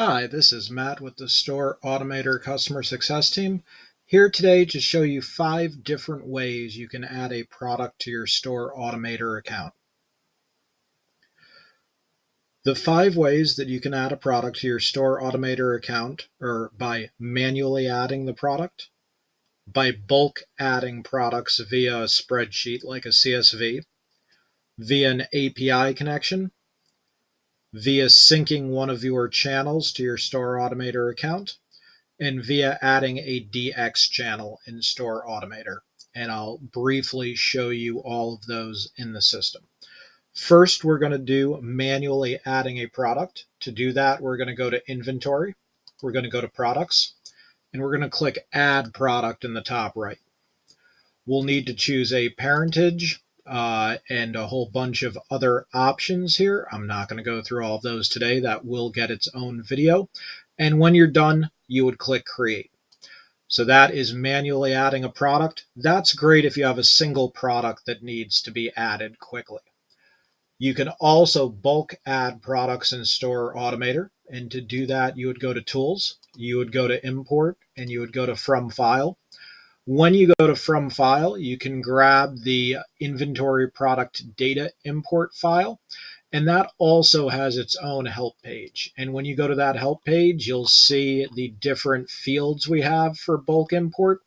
Hi, this is Matt with the StoreAutomator Customer Success Team, here today to show you 5 different ways you can add a product to your StoreAutomator account. The 5 ways that you can add a product to your StoreAutomator account are by manually adding the product, by bulk adding products via a spreadsheet like a CSV, via an API connection, via syncing one of your channels to your StoreAutomator account, and via adding a DX channel in StoreAutomator. And I'll briefly show you all of those in the system. First, we're going to do manually adding a product. To do that, we're going to go to Inventory, we're going to go to Products, and we're going to click Add Product in the top right. We'll need to choose a parentage and a whole bunch of other options here. I'm not going to go through all of those today. That will get its own video. And when you're done, you would click Create. So that is manually adding a product. That's great if you have a single product that needs to be added quickly. You can also bulk add products in StoreAutomator. And to do that, you would go to Tools, you would go to Import, and you would go to From File. When you go to From File, you can grab the inventory product data import file, and that also has its own help page. And when you go to that help page, you'll see the different fields we have for bulk import,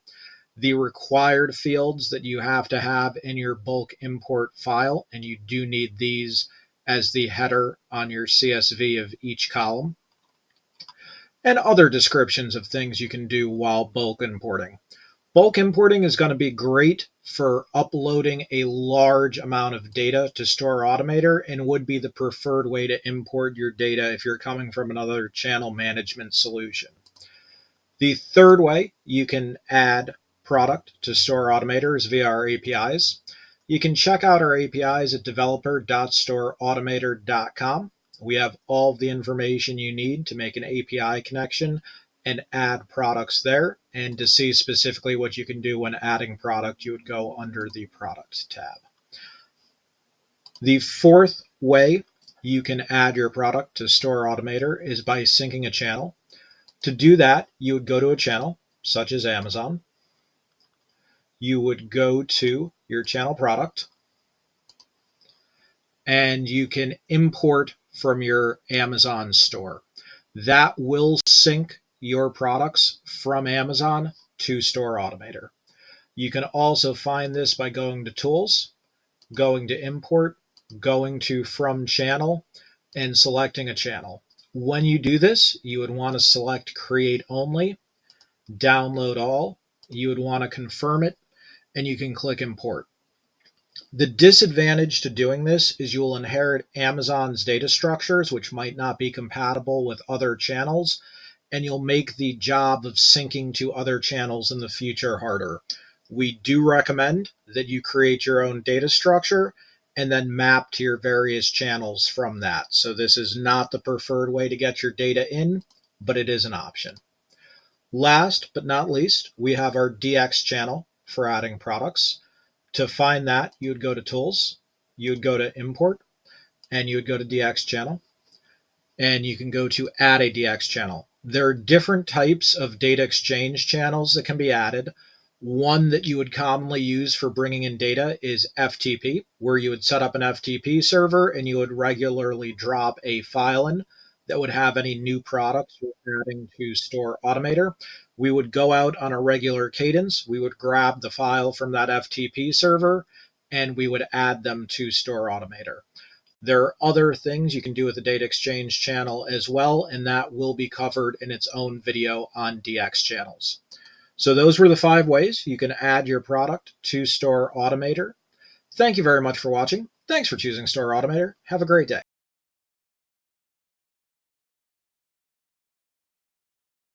the required fields that you have to have in your bulk import file, and you do need these as the header on your CSV of each column, and other descriptions of things you can do while bulk importing. Bulk importing is going to be great for uploading a large amount of data to StoreAutomator and would be the preferred way to import your data if you're coming from another channel management solution. The third way you can add product to StoreAutomator is via our APIs. You can check out our APIs at developer.storeautomator.com. We have all the information you need to make an API connection and add products there. And to see specifically what you can do when adding product, you would go under the Product tab. The fourth way you can add your product to StoreAutomator is by syncing a channel. To do that, you would go to a channel, such as Amazon. You would go to your channel product, and you can import from your Amazon store. That will sync your products from Amazon to StoreAutomator. You can also find this by going to Tools, going to Import, going to From Channel, and selecting a channel. When you do this, you would want to select Create Only, Download All. You would want to confirm it, and you can click Import. The disadvantage to doing this is you will inherit Amazon's data structures, which might not be compatible with other channels, and you'll make the job of syncing to other channels in the future harder. We do recommend that you create your own data structure and then map to your various channels from that. So this is not the preferred way to get your data in, but it is an option. Last but not least, we have our DX channel for adding products. To find that, you would go to Tools, you would go to Import, and you would go to DX channel, and you can go to Add a DX channel. There are different types of data exchange channels that can be added. One that you would commonly use for bringing in data is FTP, where you would set up an FTP server and you would regularly drop a file in that would have any new products you're adding to StoreAutomator. We would go out on a regular cadence. We would grab the file from that FTP server and we would add them to StoreAutomator. There are other things you can do with the data exchange channel as well, and that will be covered in its own video on DX channels. So those were the 5 ways you can add your product to StoreAutomator. Thank you very much for watching. Thanks for choosing StoreAutomator. Have a great day.